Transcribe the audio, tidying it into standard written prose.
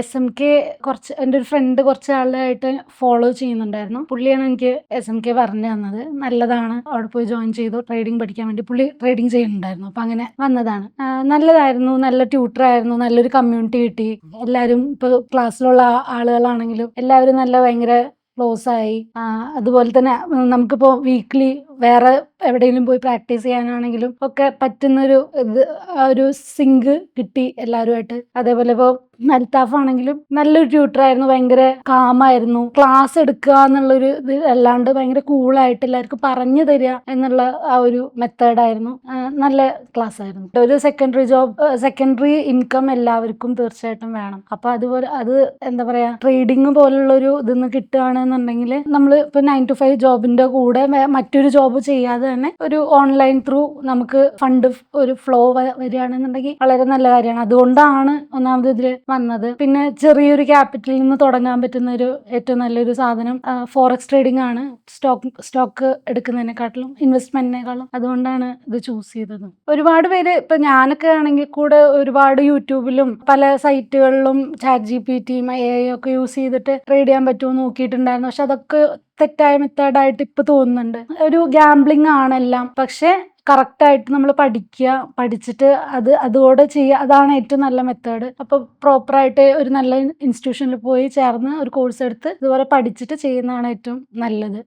SMK കുറച്ച് എൻ്റെ ഒരു ഫ്രണ്ട് കുറച്ച് ആളായിട്ട് ഫോളോ ചെയ്യുന്നുണ്ടായിരുന്നു. പുള്ളിയാണ് എനിക്ക് SMK പറഞ്ഞു തന്നത്. നല്ലതാണ്, അവിടെ പോയി ജോയിൻ ചെയ്തു ട്രേഡിംഗ് പഠിക്കാൻ വേണ്ടി. പുള്ളി ട്രേഡിംഗ് ചെയ്യുന്നുണ്ടായിരുന്നു. അപ്പം അങ്ങനെ വന്നതാണ്. നല്ലതായിരുന്നു, നല്ല ട്യൂട്ടറായിരുന്നു, നല്ലൊരു കമ്മ്യൂണിറ്റി കിട്ടി. എല്ലാവരും ഇപ്പോൾ ക്ലാസ്സിലുള്ള ആളുകളാണെങ്കിലും എല്ലാവരും നല്ല ഭയങ്കര ക്ലോസ് ആയി. അതുപോലെ തന്നെ നമുക്കിപ്പോൾ വീക്ക്ലി വേറെ എവിടെയെങ്കിലും പോയി പ്രാക്ടീസ് ചെയ്യാനാണെങ്കിലും ഒക്കെ പറ്റുന്നൊരു ഒരു സിങ്ക് കിട്ടി എല്ലാവരുമായിട്ട്. അതേപോലെ ഇപ്പോൾ അൽത്താഫ് ആണെങ്കിലും നല്ലൊരു ട്യൂട്ടറായിരുന്നു, ഭയങ്കര കാമായിരുന്നു. ക്ലാസ് എടുക്കുക എന്നുള്ളൊരു ഇത് അല്ലാണ്ട് ഭയങ്കര കൂളായിട്ട് എല്ലാവർക്കും പറഞ്ഞു തരിക എന്നുള്ള ആ ഒരു മെത്തേഡായിരുന്നു. നല്ല ക്ലാസ് ആയിരുന്നു. ഒരു സെക്കൻഡറി ഇൻകം എല്ലാവർക്കും തീർച്ചയായിട്ടും വേണം. അപ്പോൾ അതുപോലെ അത് എന്താ പറയുക, ട്രേഡിങ് പോലുള്ളൊരു ഇതൊന്ന് കിട്ടുകയാണെന്നുണ്ടെങ്കിൽ നമ്മൾ ഇപ്പോൾ 9 to 5 ജോബിൻ്റെ കൂടെ മറ്റൊരു ജോബ് ചെയ്യാതെ തന്നെ ഒരു ഓൺലൈൻ ത്രൂ നമുക്ക് ഫണ്ട് ഒരു ഫ്ലോ വരികയാണെന്നുണ്ടെങ്കിൽ വളരെ നല്ല കാര്യമാണ്. അതുകൊണ്ടാണ് ഒന്നാമത് ഇതിൽ വന്നത്. പിന്നെ ചെറിയൊരു ക്യാപിറ്റലിൽ നിന്ന് തുടങ്ങാൻ പറ്റുന്ന ഒരു ഏറ്റവും നല്ലൊരു സാധനം ഫോറക്സ് ട്രേഡിംഗ് ആണ്. സ്റ്റോക്ക് എടുക്കുന്നതിനെക്കാട്ടിലും ഇൻവെസ്റ്റ്മെന്റിനേക്കാളും. അതുകൊണ്ടാണ് ഇത് ചൂസ് ചെയ്തത്. ഒരുപാട് പേര് ഇപ്പൊ ഞാനൊക്കെ ആണെങ്കിൽ കൂടെ ഒരുപാട് യൂട്യൂബിലും പല സൈറ്റുകളിലും ChatGPT AI ഒക്കെ യൂസ് ചെയ്തിട്ട് ട്രേഡ് ചെയ്യാൻ പറ്റുമോ നോക്കിയിട്ടുണ്ടായിരുന്നു. പക്ഷെ അതൊക്കെ തെറ്റായ മെത്തേഡായിട്ട് ഇപ്പൊ തോന്നുന്നുണ്ട്. ഒരു ഗാംബ്ലിംഗ് ആണെല്ലാം. പക്ഷെ കറക്റ്റായിട്ട് നമ്മൾ പഠിച്ചിട്ട് അതോടെ ചെയ്യുക, അതാണ് ഏറ്റവും നല്ല മെത്തേഡ്. അപ്പോൾ പ്രോപ്പറായിട്ട് ഒരു നല്ല ഇൻസ്റ്റിറ്റ്യൂഷനിൽ പോയി ചേർന്ന് ഒരു കോഴ്സ് എടുത്ത് ഇതുപോലെ പഠിച്ചിട്ട് ചെയ്യുന്നതാണ് ഏറ്റവും നല്ലത്.